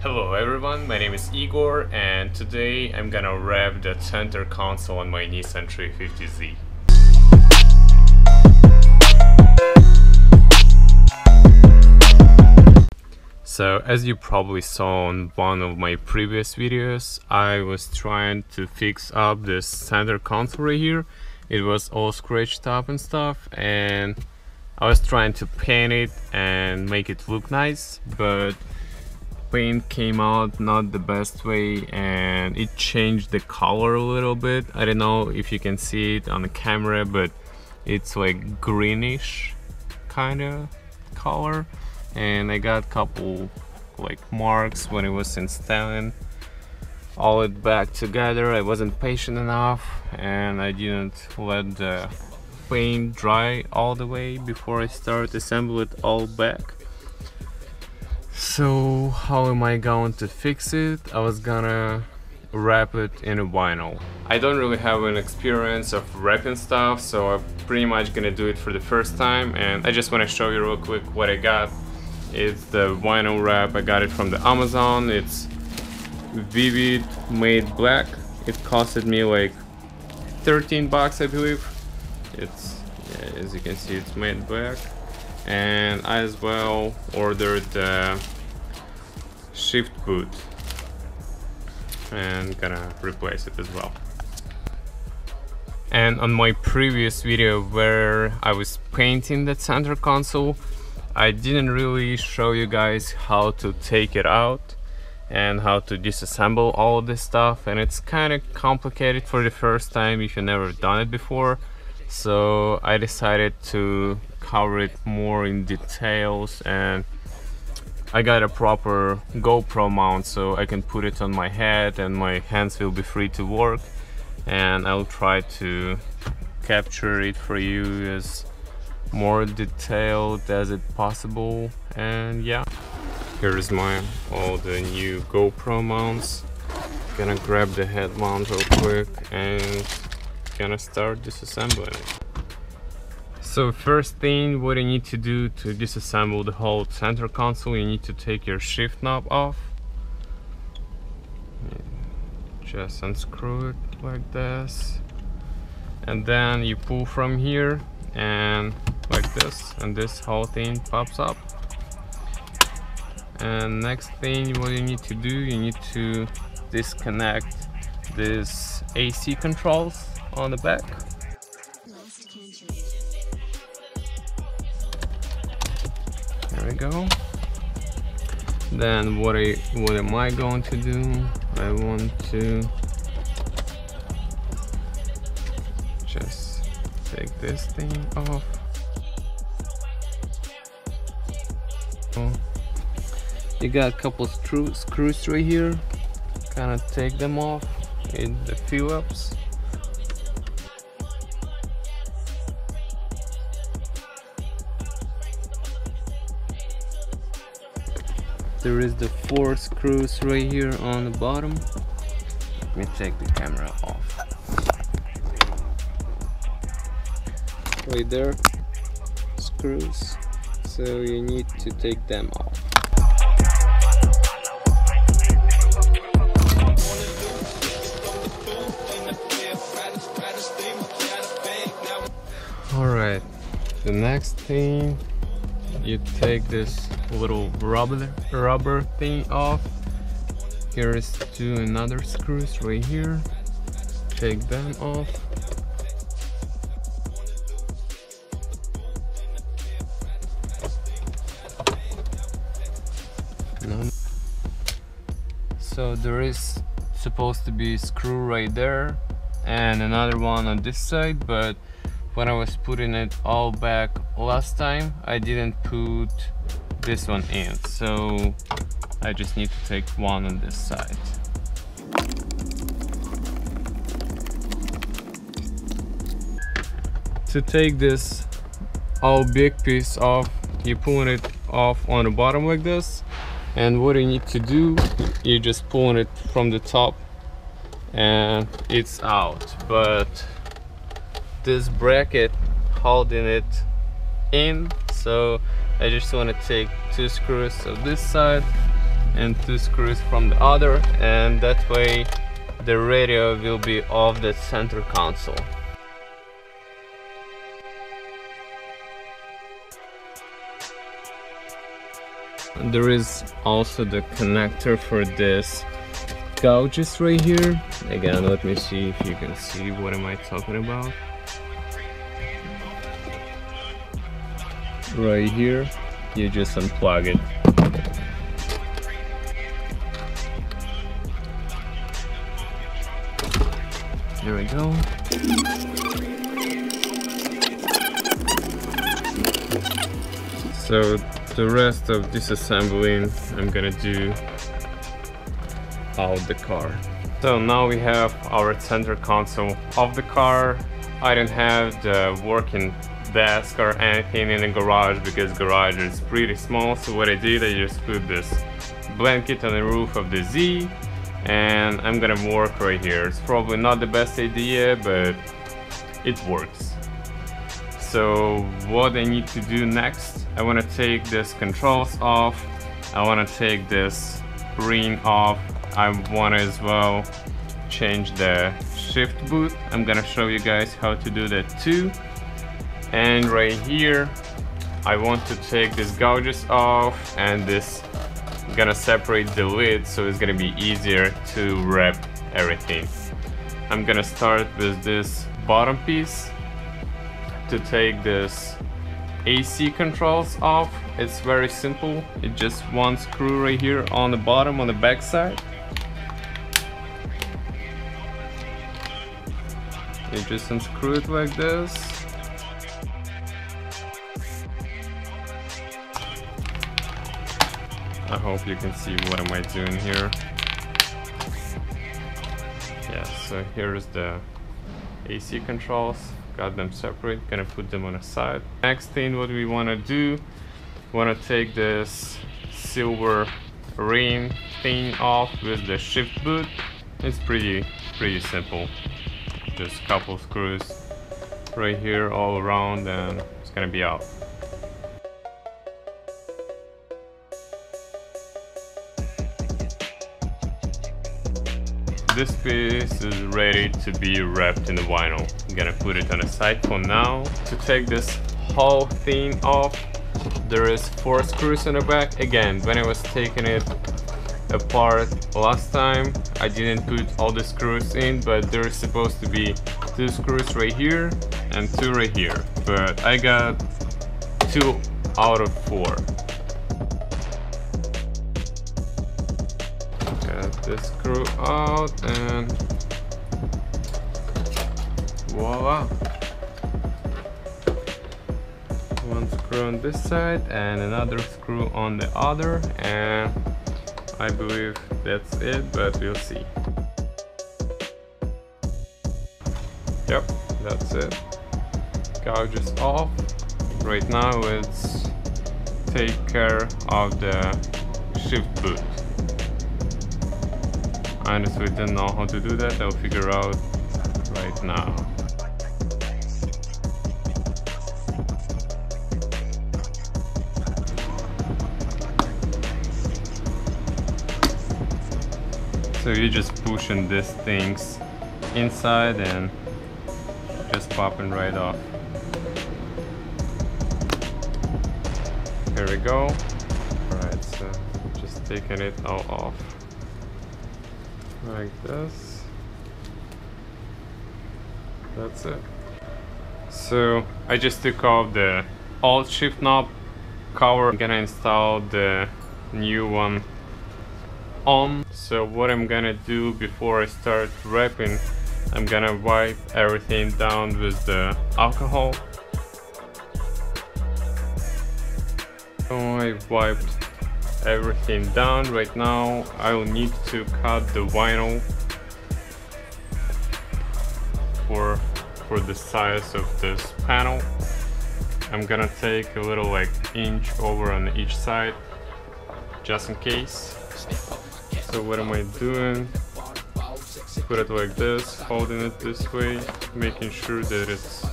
Hello everyone, my name is Igor and today I'm gonna wrap the center console on my Nissan 350Z. So as you probably saw on one of my previous videos, I was trying to fix up this center console right here. It was all scratched up and stuff, and I was trying to paint it and make it look nice, but paint came out not the best way and it changed the color a little bit. I don't know if you can see it on the camera, but it's like greenish kind of color, and I got a couple like marks when it was installing all it back together. I wasn't patient enough and I didn't let the paint dry all the way before I started to assemble it all back. So how am I going to fix it? I was gonna wrap it in a vinyl. I don't really have an experience of wrapping stuff, so I'm pretty much gonna do it for the first time, and I just want to show you real quick what I got. It's the vinyl wrap. I got it from the Amazon. It's Vivid Made Black. It costed me like 13 bucks, I believe. It's, yeah, as you can see, it's made black. And I as well ordered the shift boot and gonna replace it as well. And on my previous video where I was painting the center console, I didn't really show you guys how to take it out and how to disassemble all of this stuff, and it's kind of complicated for the first time if you've never done it before. So I decided to cover it more in details, and I got a proper GoPro mount so I can put it on my head and my hands will be free to work, and I'll try to capture it for you as more detailed as it possible. And yeah, here's my all the new GoPro mounts. Gonna grab the head mount real quick and gonna start disassembling it. So first thing, what you need to do to disassemble the whole center console, you need to take your shift knob off. Just unscrew it like this, and then you pull from here and like this, and this whole thing pops up. And next thing, what you need to do, you need to disconnect this AC controls on the back. There we go. Then what am I going to do? I want to just take this thing off. You got a couple screws right here. Kind of take them off in the Phillips. There is the 4 screws right here on the bottom. Let me take the camera off. Right there, screws. So you need to take them off. Alright, the next thing, you take this little rubber thing off. Here is another screws right here. Take them off. So there is supposed to be a screw right there and another one on this side, but when I was putting it all back last time, I didn't put this one in, so I just need to take one on this side. To take this all big piece off, you pulling it off on the bottom like this, and what you need to do, you just pulling it from the top and it's out, but this bracket holding it in, so I just want to take 2 screws of this side and 2 screws from the other, and that way the radio will be off the center console. There is also the connector for this gouges right here. Again, let me see if you can see what am I talking about. Right here, you just unplug it. There we go. So the rest of disassembling I'm gonna do out the car. So now we have our center console of the car. I don't have the working desk or anything in the garage because garage is pretty small, so what I did, I just put this blanket on the roof of the Z and I'm gonna work right here. It's probably not the best idea, but it works. So what I need to do next, I want to take this controls off, I want to take this ring off, I want to as well change the shift boot. I'm gonna show you guys how to do that too. And right here I want to take this gouges off, and this gonna separate the lid so it's gonna be easier to wrap everything. I'm gonna start with this bottom piece to take this AC controls off. It's very simple, it's just one screw right here on the bottom on the back side. You just unscrew it like this. I hope you can see what am I doing here. Yeah, so here's the AC controls. Got them separate, gonna put them on a side. Next thing what we wanna do, wanna take this silver ring thing off with the shift boot. It's pretty simple. Just a couple screws right here all around and it's gonna be out. This piece is ready to be wrapped in the vinyl. I'm gonna put it on the side for now. To take this whole thing off, there is 4 screws in the back. Again, when I was taking it apart last time, I didn't put all the screws in, but there's supposed to be 2 screws right here and 2 right here. But I got 2 out of 4. This screw out and voila, one screw on this side and another screw on the other, and I believe that's it, but we'll see. Yep, that's it. Gouges off. Right now let's take care of the shift boot. I honestly didn't know how to do that. I'll figure out right now. So you just pushing these things inside and just popping right off. Here we go. Alright, so just taking it all off. Like this. That's it. So I just took off the Alt Shift knob cover. I'm gonna install the new one on. So what I'm gonna do before I start wrapping, I'm gonna wipe everything down with the alcohol. So I wiped everything down. Right now I will need to cut the vinyl for the size of this panel. I'm gonna take a little like inch over on each side just in case. So what am I doing? Put it like this, holding it this way, making sure that it's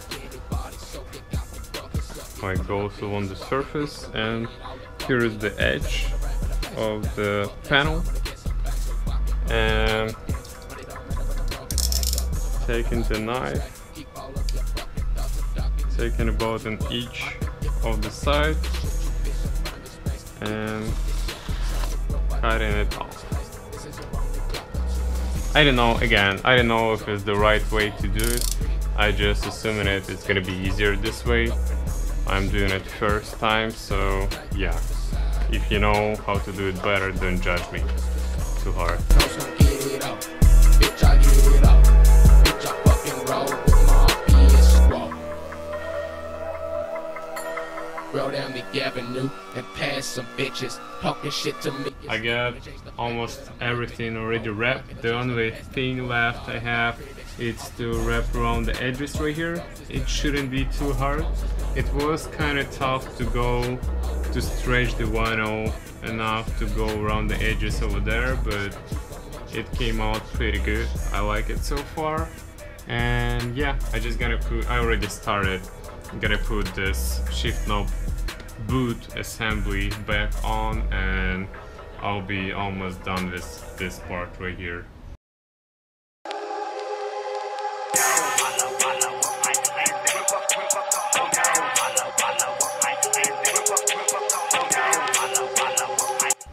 like goes along the surface, and here is the edge. of the panel and taking the knife, taking about an each of the side and cutting it off. I don't know, again, I don't know if it's the right way to do it. I just assuming it's gonna be easier this way. I'm doing it first time, so yeah. If you know how to do it better, don't judge me too hard. I got almost everything already wrapped. The only thing left I have is to wrap around the edges right here. It shouldn't be too hard. It was kind of tough to stretch the vinyl enough to go around the edges over there, but it came out pretty good. I like it so far. And yeah, I already started. I'm gonna put this shift knob boot assembly back on and I'll be almost done with this part right here.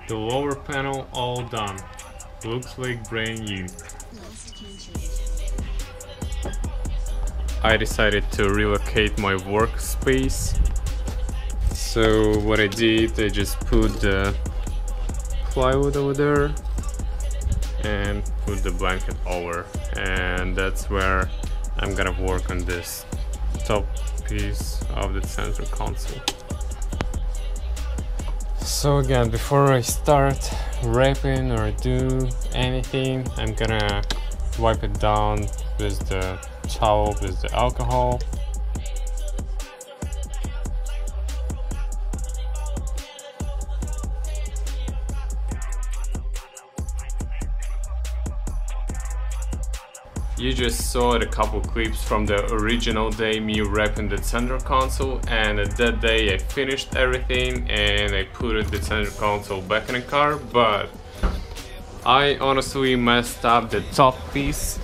The lower panel all done. Looks like brand new. I decided to relocate my workspace. So what I did, I just put the plywood over there and put the blanket over, and that's where I'm gonna work on this top piece of the center console. So again, before I start wrapping or do anything, I'm gonna wipe it down with the towel with the alcohol. You just saw a couple clips from the original day me wrapping the center console, and at that day I finished everything and I put the center console back in the car, but I honestly messed up the top piece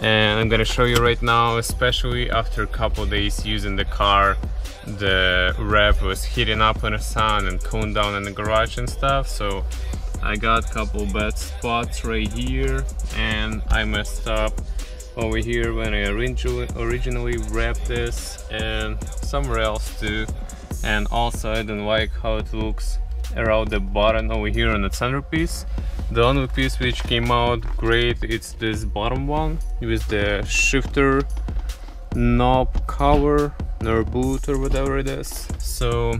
and I'm gonna show you right now, especially after a couple days using the car. The wrap was heating up in the sun and cooling down in the garage and stuff, so I got a couple bad spots right here and I messed up over here when I originally wrapped this and somewhere else too. And also I don't like how it looks around the bottom over here on the centerpiece. The only piece which came out great, it's this bottom one with the shifter knob cover or boot or whatever it is. So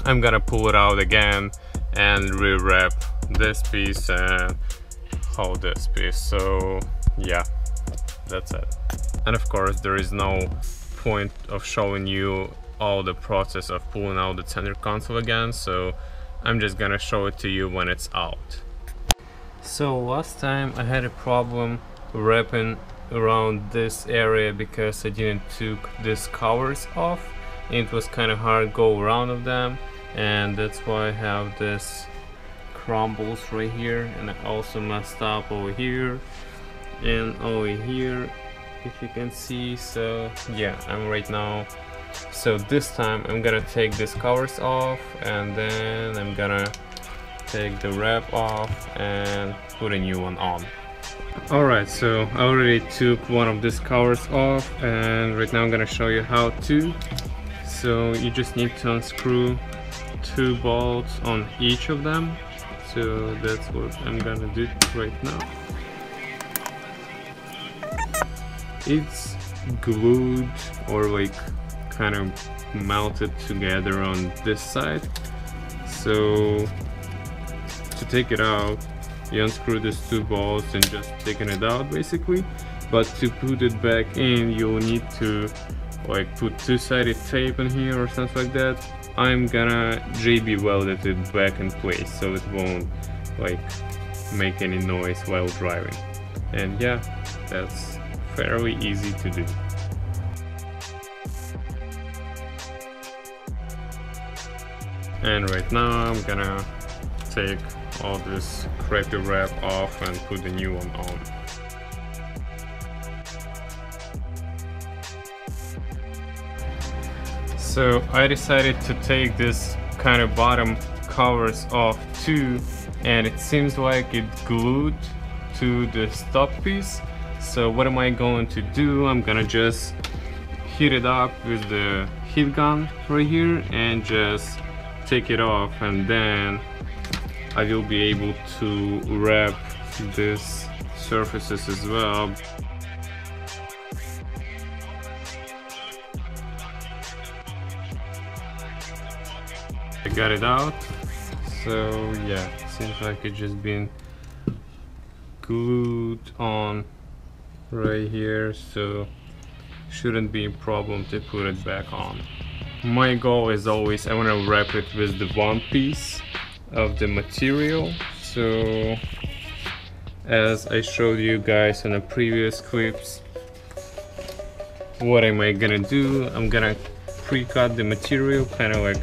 I'm gonna pull it out again and re-wrap this piece and hold this piece. So yeah, that's it. And of course there is no point of showing you all the process of pulling out the center console again, so I'm just gonna show it to you when it's out. So last time I had a problem wrapping around this area because I didn't took these covers off. It was kind of hard to go around of them, and that's why I have this crumbles right here, and I also messed up over here and over here, if you can see. So yeah, I'm right now, so this time I'm gonna take these covers off and then I'm gonna take the wrap off and put a new one on. Alright, so I already took one of these covers off and right now I'm gonna show you how to. So you just need to unscrew 2 bolts on each of them, so that's what I'm gonna do right now. It's glued or like kind of melted together on this side, so to take it out you unscrew these 2 bolts and just taking it out basically, but to put it back in you'll need to like put 2-sided tape in here or something like that. I'm gonna JB welded it back in place so it won't like make any noise while driving, and yeah, that's fairly easy to do. And right now I'm gonna take all this crappy wrap off and put the new one on. So I decided to take this kind of bottom covers off too, and it seems like it glued to the stop piece. So what am I going to do? I'm gonna just heat it up with the heat gun right here and just take it off, and then I will be able to wrap these surfaces as well. I got it out, so yeah, it seems like it's just been glued on right here, so shouldn't be a problem to put it back on. My goal is always I want to wrap it with the one piece of the material. So as I showed you guys in the previous clips, what am I gonna do? I'm gonna pre-cut the material, kind of like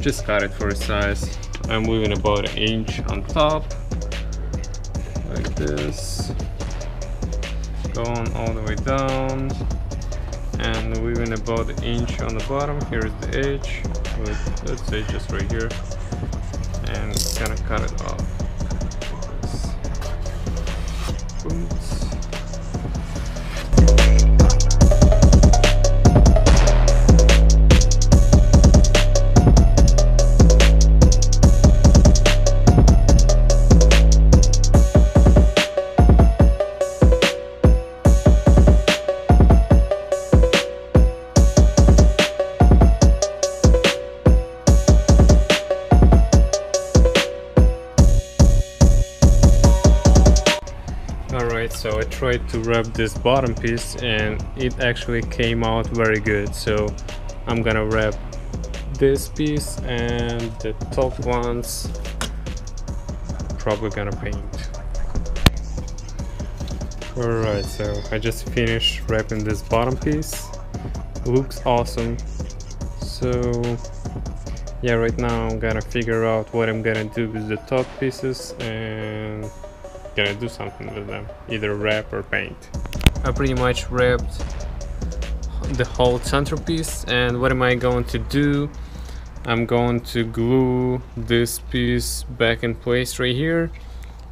just cut it for a size. I'm leaving about 1 inch on top like this, going all the way down, and leaving about 1 inch on the bottom. Here's the edge, let's say just right here, and kind of cut it off. Oops. Alright, so I tried to wrap this bottom piece and it actually came out very good. So I'm gonna wrap this piece, and the top ones probably gonna paint. Alright, so I just finished wrapping this bottom piece. Looks awesome. So yeah, right now I'm gonna figure out what I'm gonna do with the top pieces and gonna do something with them, either wrap or paint. I pretty much wrapped the whole centerpiece, and what am I going to do? I'm going to glue this piece back in place right here,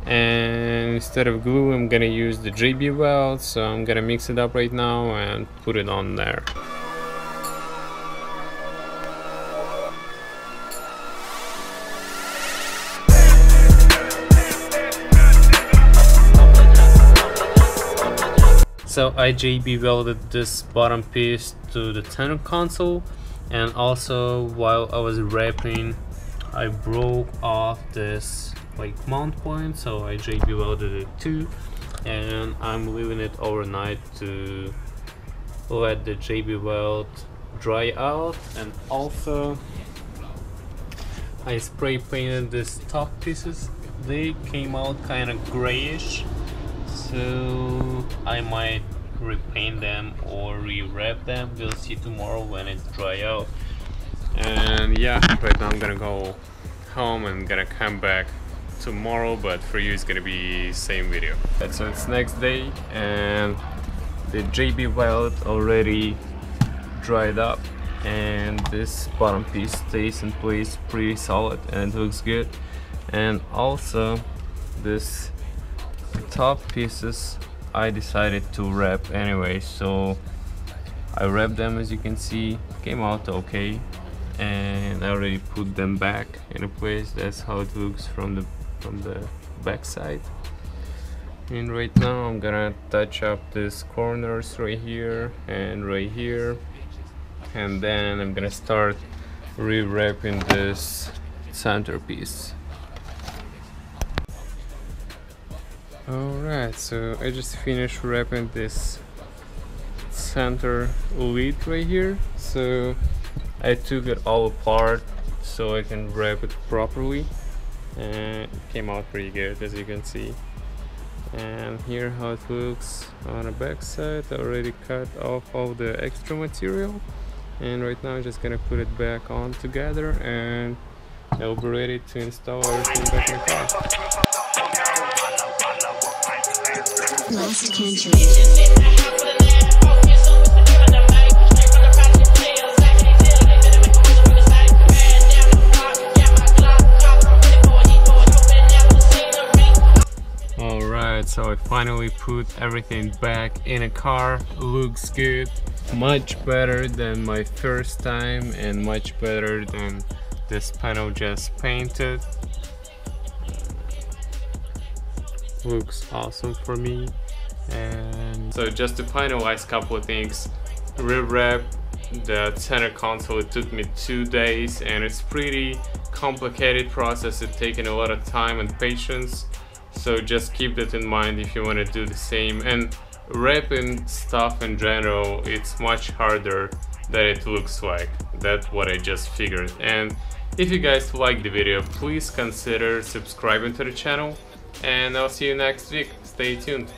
and instead of glue I'm gonna use the JB weld. So I'm gonna mix it up right now and put it on there. So I JB welded this bottom piece to the center console, and also while I was wrapping I broke off this like mount point, so I JB welded it too, and I'm leaving it overnight to let the JB weld dry out. And also I spray painted these top pieces. They came out kind of grayish, so I might repaint them or re-wrap them. We'll see tomorrow when it's dry out. And yeah, right now I'm gonna go home and gonna come back tomorrow, but for you it's gonna be same video. So it's next day and the JB weld already dried up, and this bottom piece stays in place pretty solid and it looks good. And also this top pieces I decided to wrap anyway, so I wrapped them. As you can see, came out okay, and I already put them back in a place. That's how it looks from the back side. And right now I'm gonna touch up these corners right here and right here, and then I'm gonna start re-wrapping this centerpiece. Alright, so I just finished wrapping this center lid right here. So I took it all apart so I can wrap it properly, and it came out pretty good, as you can see. And here how it looks on the back side. I already cut off all the extra material, and right now I'm just gonna put it back on together and I'll be ready to install everything back in the car. Last country. Alright, so I finally put everything back in a car. Looks good, much better than my first time and much better than this panel just painted. Looks awesome for me. And so just to finalize a couple of things, rewrap the center console. It took me 2 days and it's pretty complicated process. It's taken a lot of time and patience, so just keep that in mind if you want to do the same. And wrapping stuff in general, it's much harder than it looks like. That's what I just figured. And if you guys liked the video, please consider subscribing to the channel, and I'll see you next week. Stay tuned.